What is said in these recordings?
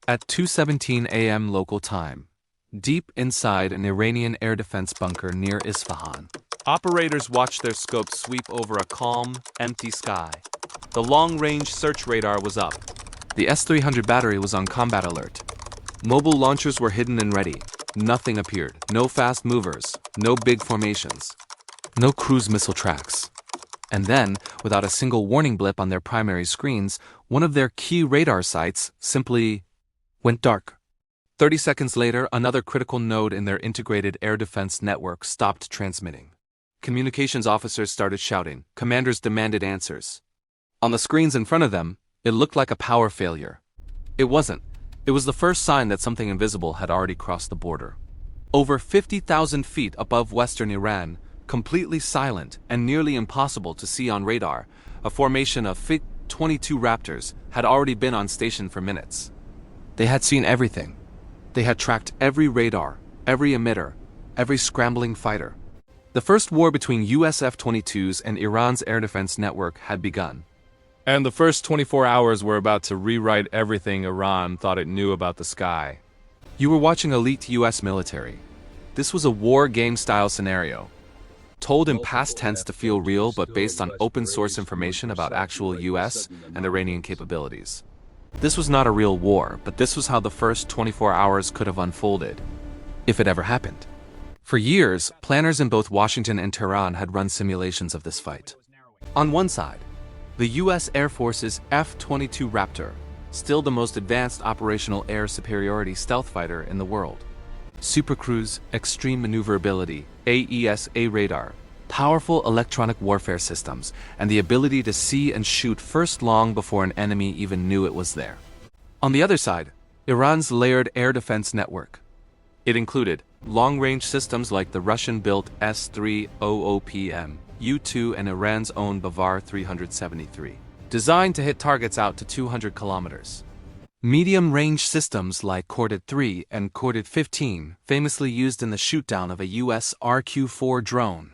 At 2:17 a.m. local time, deep inside an Iranian air defense bunker near Isfahan, operators watched their scopes sweep over a calm, empty sky. The long-range search radar was up. The S-300 battery was on combat alert. Mobile launchers were hidden and ready. Nothing appeared. No fast movers. No big formations. No cruise missile tracks. And then, without a single warning blip on their primary screens, one of their key radar sites simply went dark. 30 seconds later, another critical node in their integrated air defense network stopped transmitting. Communications officers started shouting. Commanders demanded answers. On the screens in front of them, it looked like a power failure. It wasn't. It was the first sign that something invisible had already crossed the border. Over 50,000 feet above western Iran, completely silent and nearly impossible to see on radar, a formation of agoF-22 Raptors had already been on station for minutes. They had seen everything. They had tracked every radar, every emitter, every scrambling fighter. The first war between US F-22s and Iran's air defense network had begun. And the first 24 hours were about to rewrite everything Iran thought it knew about the sky. You were watching elite US military. This was a war game-style scenario. Told in past tense to feel real but based on open-source information about actual US and Iranian capabilities. This was not a real war, but this was how the first 24 hours could have unfolded, if it ever happened. For years, planners in both Washington and Tehran had run simulations of this fight. On one side, the U.S. Air Force's F-22 Raptor, still the most advanced operational air superiority stealth fighter in the world. Supercruise, extreme maneuverability, AESA radar, powerful electronic warfare systems, and the ability to see and shoot first long before an enemy even knew it was there. On the other side, Iran's layered air defense network. It included long-range systems like the Russian-built S-300PM, U-2 and Iran's own Bavar 373, designed to hit targets out to 200 kilometers. Medium-range systems like Khordad 3 and Khordad 15, famously used in the shootdown of a US RQ-4 drone.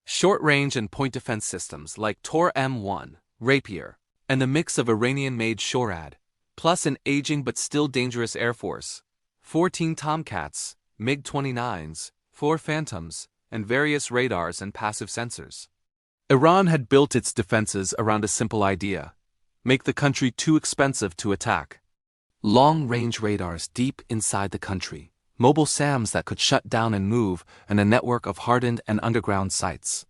Short-range and point defense systems like Tor M1, Rapier, and a mix of Iranian-made Khordad, plus an aging but still dangerous Air Force, 14 Tomcats, MiG-29s, 4 Phantoms, and various radars and passive sensors. Iran had built its defenses around a simple idea: make the country too expensive to attack. Long-range radars deep inside the country, mobile SAMs that could shut down and move, and a network of hardened and underground sites.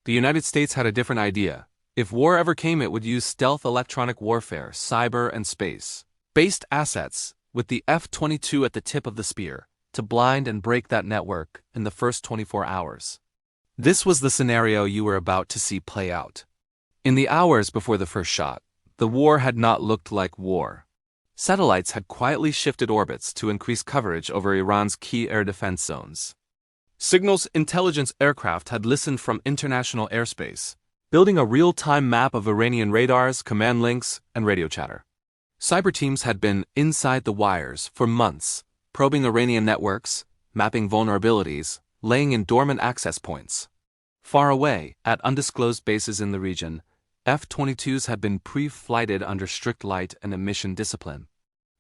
The United States had a different idea. If war ever came, it would use stealth electronic warfare, cyber and space-based assets, with the F-22 at the tip of the spear, to blind and break that network in the first 24 hours. This was the scenario you were about to see play out. In the hours before the first shot, the war had not looked like war. Satellites had quietly shifted orbits to increase coverage over Iran's key air defense zones. Signals intelligence aircraft had listened from international airspace, building a real-time map of Iranian radars, command links, and radio chatter. Cyber teams had been inside the wires for months, probing Iranian networks, mapping vulnerabilities, laying in dormant access points. Far away, at undisclosed bases in the region, F-22s had been pre-flighted under strict light and emission discipline.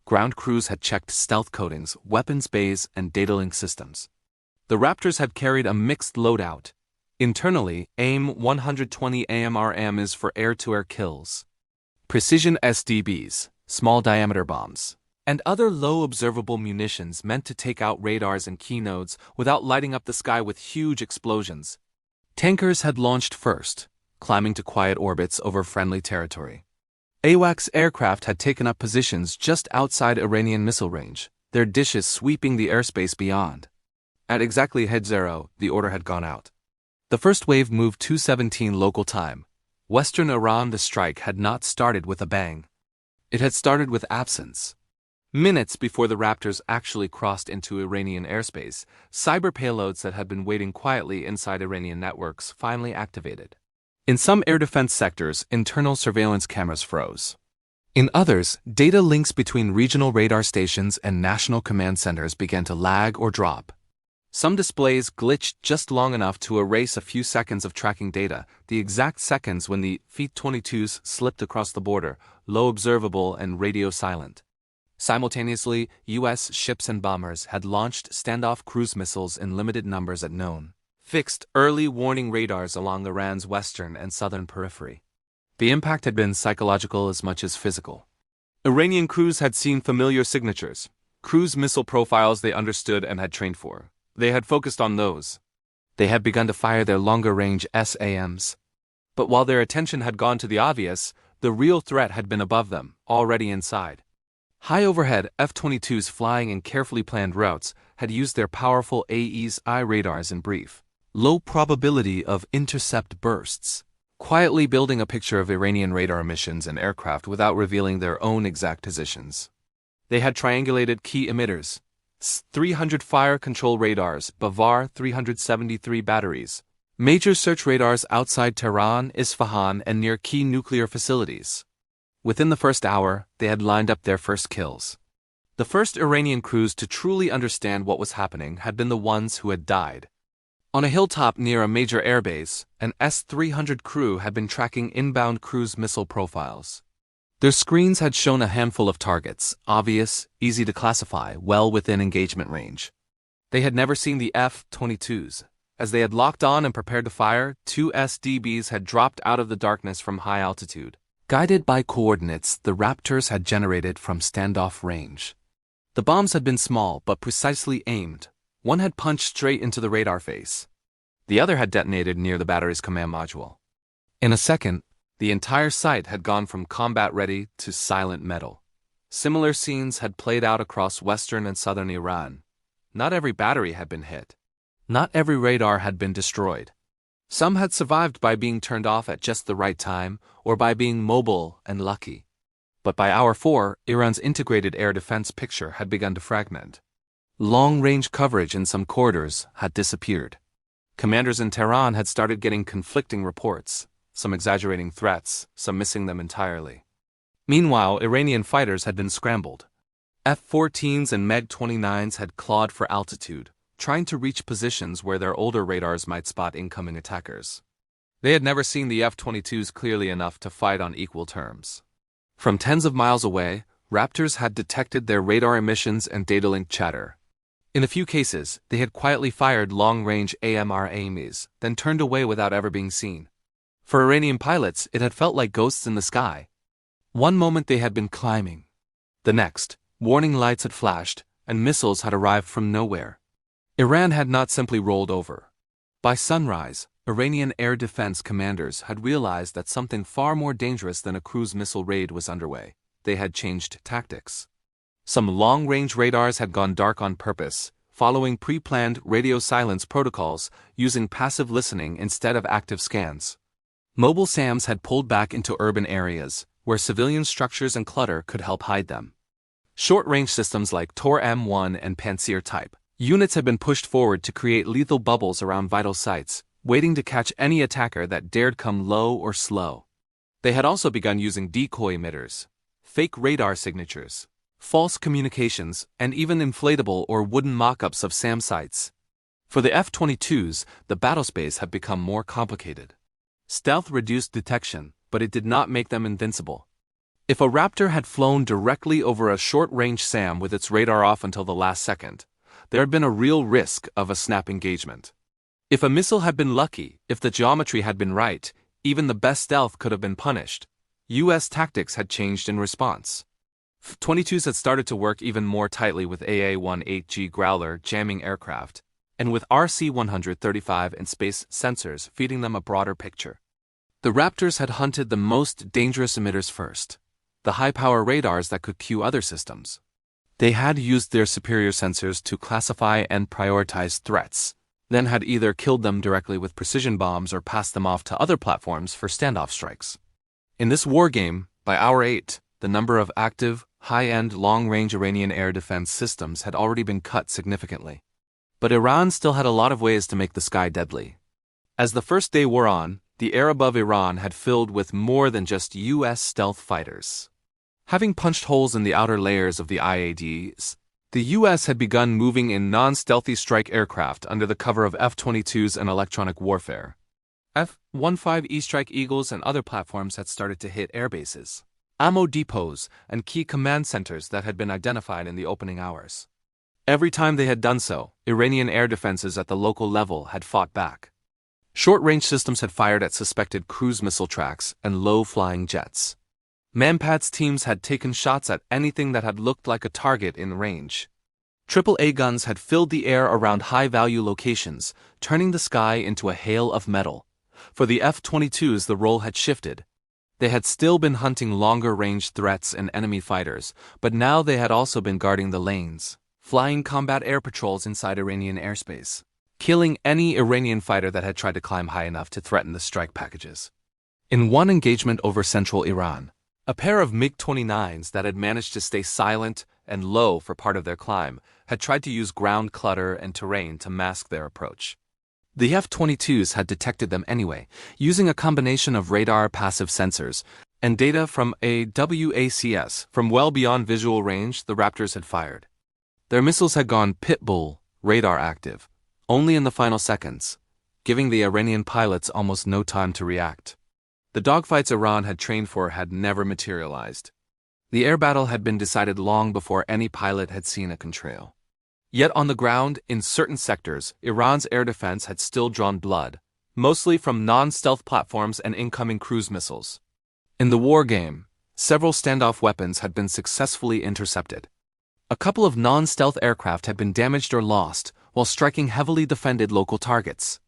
Ground crews had checked stealth coatings, weapons bays, and data link systems. The Raptors had carried a mixed loadout. Internally, AIM-120 AMRM is for air-to-air kills. Precision SDBs, small-diameter bombs, and other low-observable munitions meant to take out radars and key nodes without lighting up the sky with huge explosions. Tankers had launched first, climbing to quiet orbits over friendly territory. AWACS aircraft had taken up positions just outside Iranian missile range, their dishes sweeping the airspace beyond. At exactly head zero, the order had gone out. The first wave moved 2:17 local time. Western Iran, the strike had not started with a bang. It had started with absence. Minutes before the Raptors actually crossed into Iranian airspace, cyber payloads that had been waiting quietly inside Iranian networks finally activated. In some air defense sectors, internal surveillance cameras froze. In others, data links between regional radar stations and national command centers began to lag or drop. Some displays glitched just long enough to erase a few seconds of tracking data, the exact seconds when the F-22s slipped across the border, low observable and radio silent. Simultaneously, U.S. ships and bombers had launched standoff cruise missiles in limited numbers at known, fixed early warning radars along Iran's western and southern periphery. The impact had been psychological as much as physical. Iranian crews had seen familiar signatures, cruise missile profiles they understood and had trained for. They had focused on those. They had begun to fire their longer-range SAMs. But while their attention had gone to the obvious, the real threat had been above them, already inside. High overhead, F-22s flying in carefully planned routes had used their powerful AESA radars in brief, low probability of intercept bursts, quietly building a picture of Iranian radar emissions and aircraft without revealing their own exact positions. They had triangulated key emitters, 300 fire control radars, Bavar 373 batteries, major search radars outside Tehran, Isfahan, and near key nuclear facilities. Within the first hour, they had lined up their first kills. The first Iranian crews to truly understand what was happening had been the ones who had died. On a hilltop near a major airbase, an S-300 crew had been tracking inbound cruise missile profiles. Their screens had shown a handful of targets, obvious, easy to classify, well within engagement range. They had never seen the F-22s. As they had locked on and prepared to fire, 2 SDBs had dropped out of the darkness from high altitude. Guided by coordinates the Raptors had generated from standoff range. The bombs had been small but precisely aimed. One had punched straight into the radar face. The other had detonated near the battery's command module. In a second, the entire site had gone from combat-ready to silent metal. Similar scenes had played out across western and southern Iran. Not every battery had been hit. Not every radar had been destroyed. Some had survived by being turned off at just the right time or by being mobile and lucky. But by hour 4, Iran's integrated air defense picture had begun to fragment. Long-range coverage in some corridors had disappeared. Commanders in Tehran had started getting conflicting reports, some exaggerating threats, some missing them entirely. Meanwhile, Iranian fighters had been scrambled. F-14s and MiG-29s had clawed for altitude, trying to reach positions where their older radars might spot incoming attackers. They had never seen the F-22s clearly enough to fight on equal terms. From tens of miles away, Raptors had detected their radar emissions and data link chatter. In a few cases, they had quietly fired long-range AMRs, then turned away without ever being seen. For Iranian pilots, it had felt like ghosts in the sky. One moment they had been climbing. The next, warning lights had flashed, and missiles had arrived from nowhere. Iran had not simply rolled over. By sunrise, Iranian Air Defense commanders had realized that something far more dangerous than a cruise missile raid was underway. They had changed tactics. Some long-range radars had gone dark on purpose, following pre-planned radio silence protocols using passive listening instead of active scans. Mobile SAMs had pulled back into urban areas, where civilian structures and clutter could help hide them. Short-range systems like Tor M1 and Pantsir type units had been pushed forward to create lethal bubbles around vital sites, waiting to catch any attacker that dared come low or slow. They had also begun using decoy emitters, fake radar signatures, false communications, and even inflatable or wooden mock-ups of SAM sites. For the F-22s, the battlespace had become more complicated. Stealth reduced detection, but it did not make them invincible. If a Raptor had flown directly over a short-range SAM with its radar off until the last second, there had been a real risk of a snap engagement. If a missile had been lucky, if the geometry had been right, even the best stealth could have been punished. U.S. tactics had changed in response. F-22s had started to work even more tightly with AA-18G Growler jamming aircraft, and with RC-135 and space sensors feeding them a broader picture. The Raptors had hunted the most dangerous emitters first, the high-power radars that could cue other systems. They had used their superior sensors to classify and prioritize threats, then had either killed them directly with precision bombs or passed them off to other platforms for standoff strikes. In this war game, by hour 8, the number of active, high-end, long-range Iranian air defense systems had already been cut significantly. But Iran still had a lot of ways to make the sky deadly. As the first day wore on, the air above Iran had filled with more than just U.S. stealth fighters. Having punched holes in the outer layers of the IADs, the U.S. had begun moving in non-stealthy strike aircraft under the cover of F-22s and electronic warfare. F-15E Strike Eagles and other platforms had started to hit airbases. ammo depots, and key command centers that had been identified in the opening hours. Every time they had done so, Iranian air defenses at the local level had fought back. Short-range systems had fired at suspected cruise missile tracks and low-flying jets. Manpad's teams had taken shots at anything that had looked like a target in range. AAA guns had filled the air around high-value locations, turning the sky into a hail of metal. For the F-22s, the role had shifted. They had still been hunting longer-range threats and enemy fighters, but now they had also been guarding the lanes, flying combat air patrols inside Iranian airspace, killing any Iranian fighter that had tried to climb high enough to threaten the strike packages. In one engagement over central Iran, a pair of MiG-29s that had managed to stay silent and low for part of their climb had tried to use ground clutter and terrain to mask their approach. The F-22s had detected them anyway, using a combination of radar passive sensors and data from AWACS from well beyond visual range the Raptors had fired. Their missiles had gone pitbull, radar active, only in the final seconds, giving the Iranian pilots almost no time to react. The dogfights Iran had trained for had never materialized. The air battle had been decided long before any pilot had seen a contrail. Yet on the ground, in certain sectors, Iran's air defense had still drawn blood, mostly from non-stealth platforms and incoming cruise missiles. In the war game, several standoff weapons had been successfully intercepted. A couple of non-stealth aircraft had been damaged or lost while striking heavily defended local targets.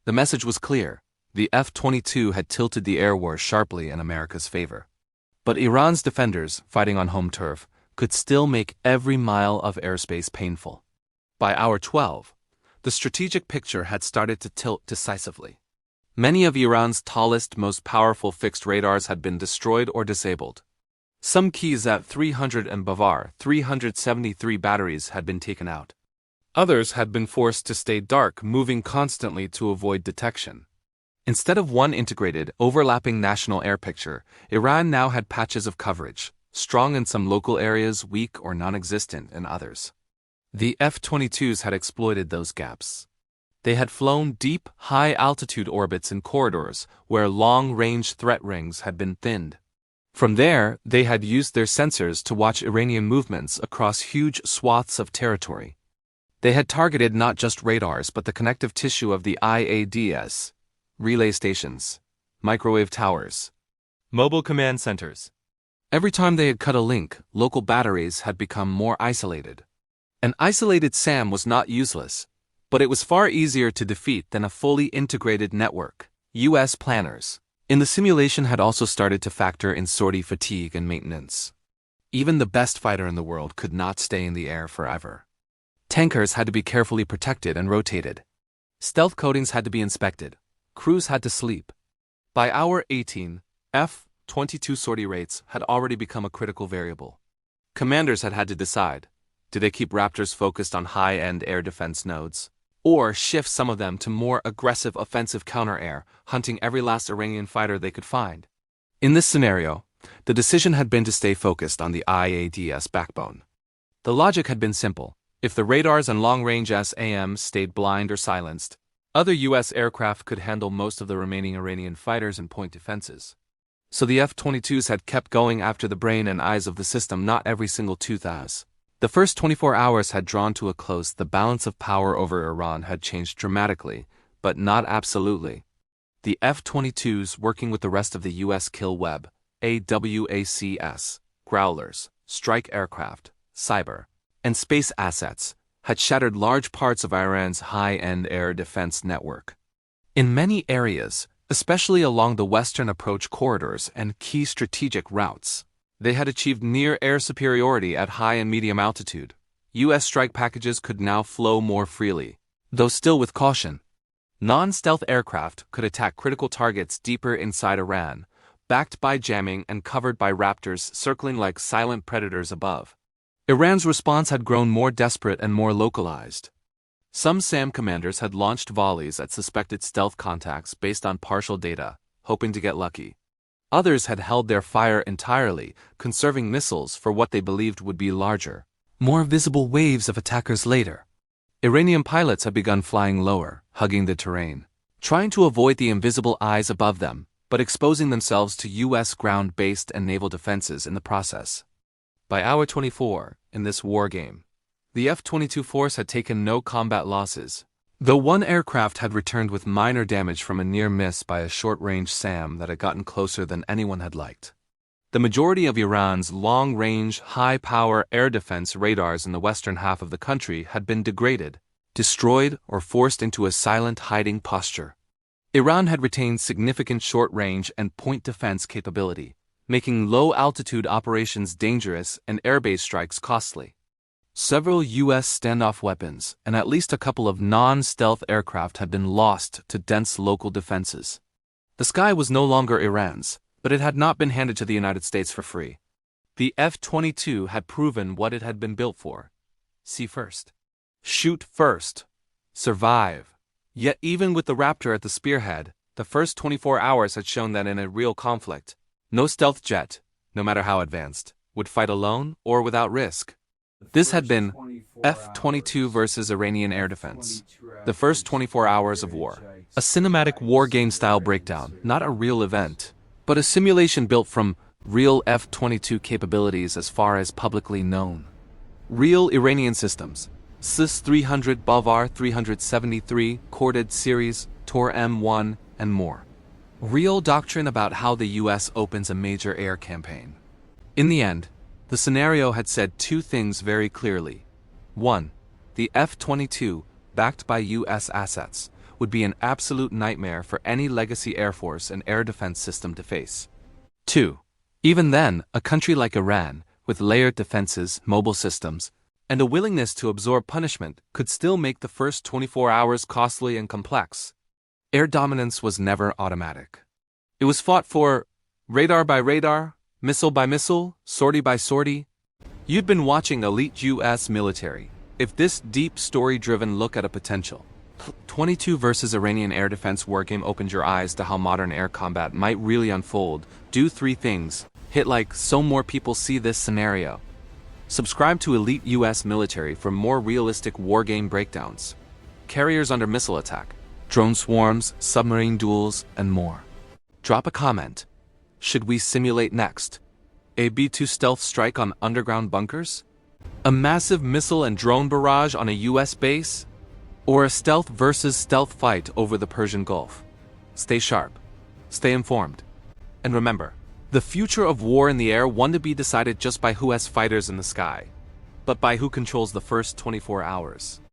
The message was clear. The F-22 had tilted the air war sharply in America's favor. But Iran's defenders, fighting on home turf, could still make every mile of airspace painful. By hour 12, the strategic picture had started to tilt decisively. Many of Iran's tallest, most powerful fixed radars had been destroyed or disabled. Some keys at 300 and Bavar 373 batteries had been taken out. Others had been forced to stay dark, moving constantly to avoid detection. Instead of one integrated, overlapping national air picture, Iran now had patches of coverage, strong in some local areas, weak or non-existent in others. The F-22s had exploited those gaps. They had flown deep, high-altitude orbits in corridors where long-range threat rings had been thinned. From there, they had used their sensors to watch Iranian movements across huge swaths of territory. They had targeted not just radars but the connective tissue of the IADS, relay stations, microwave towers, mobile command centers. Every time they had cut a link, local batteries had become more isolated. An isolated SAM was not useless, but it was far easier to defeat than a fully integrated network. U.S. planners in the simulation had also started to factor in sortie fatigue and maintenance. Even the best fighter in the world could not stay in the air forever. Tankers had to be carefully protected and rotated. Stealth coatings had to be inspected. Crews had to sleep. By hour 18, F-22 sortie rates had already become a critical variable. Commanders had to decide, do they keep Raptors focused on high-end air defense nodes, or shift some of them to more aggressive offensive counter-air, hunting every last Iranian fighter they could find? In this scenario, the decision had been to stay focused on the IADS backbone. The logic had been simple. If the radars and long-range SAMs stayed blind or silenced, other U.S. aircraft could handle most of the remaining Iranian fighters and point defenses. So the F-22s had kept going after the brain and eyes of the system, not every single tooth as. The first 24 hours had drawn to a close. The balance of power over Iran had changed dramatically, but not absolutely. The F-22s, working with the rest of the U.S. kill web, AWACS, Growlers, strike aircraft, cyber, and space assets, had shattered large parts of Iran's high-end air defense network. In many areas, especially along the western approach corridors and key strategic routes, they had achieved near-air superiority at high and medium altitude. U.S. strike packages could now flow more freely, though still with caution. Non-stealth aircraft could attack critical targets deeper inside Iran, backed by jamming and covered by Raptors circling like silent predators above. Iran's response had grown more desperate and more localized. Some SAM commanders had launched volleys at suspected stealth contacts based on partial data, hoping to get lucky. Others had held their fire entirely, conserving missiles for what they believed would be larger, more visible waves of attackers later. Iranian pilots had begun flying lower, hugging the terrain, trying to avoid the invisible eyes above them, but exposing themselves to U.S. ground-based and naval defenses in the process. By hour 24, in this war game, the F-22 force had taken no combat losses, though one aircraft had returned with minor damage from a near miss by a short-range SAM that had gotten closer than anyone had liked. The majority of Iran's long-range, high-power air defense radars in the western half of the country had been degraded, destroyed, or forced into a silent hiding posture. Iran had retained significant short-range and point defense capability, making low-altitude operations dangerous and airbase strikes costly. Several U.S. standoff weapons and at least a couple of non-stealth aircraft had been lost to dense local defenses. The sky was no longer Iran's, but it had not been handed to the United States for free. The F-22 had proven what it had been built for. See first. Shoot first. Survive. Yet even with the Raptor at the spearhead, the first 24 hours had shown that in a real conflict, no stealth jet, no matter how advanced, would fight alone or without risk. This had been F-22 versus Iranian Air Defense. The first 24 hours of war. A cinematic war game style breakdown, not a real event, but a simulation built from real F-22 capabilities as far as publicly known. Real Iranian systems. SIS-300, Bavar 373, Khordad series, Tor M1, and more. Real doctrine about how the US opens a major air campaign. In the end, the scenario had said two things very clearly. 1. The F-22, backed by US assets, would be an absolute nightmare for any legacy Air Force and air defense system to face. 2. Even then, a country like Iran, with layered defenses, mobile systems, and a willingness to absorb punishment, could still make the first 24 hours costly and complex. Air dominance was never automatic. It was fought for radar by radar, missile by missile, sortie by sortie. You'd been watching elite U.S. military. If this deep story-driven look at a potential 22 versus Iranian air defense wargame opened your eyes to how modern air combat might really unfold, do 3 things. Hit like so more people see this scenario. Subscribe to Elite U.S. Military for more realistic wargame breakdowns. Carriers under missile attack, drone swarms, submarine duels, and more. Drop a comment. Should we simulate next? A B-2 stealth strike on underground bunkers? A massive missile and drone barrage on a U.S. base? Or a stealth versus stealth fight over the Persian Gulf? Stay sharp. Stay informed. And remember, the future of war in the air won't be decided just by who has fighters in the sky, but by who controls the first 24 hours.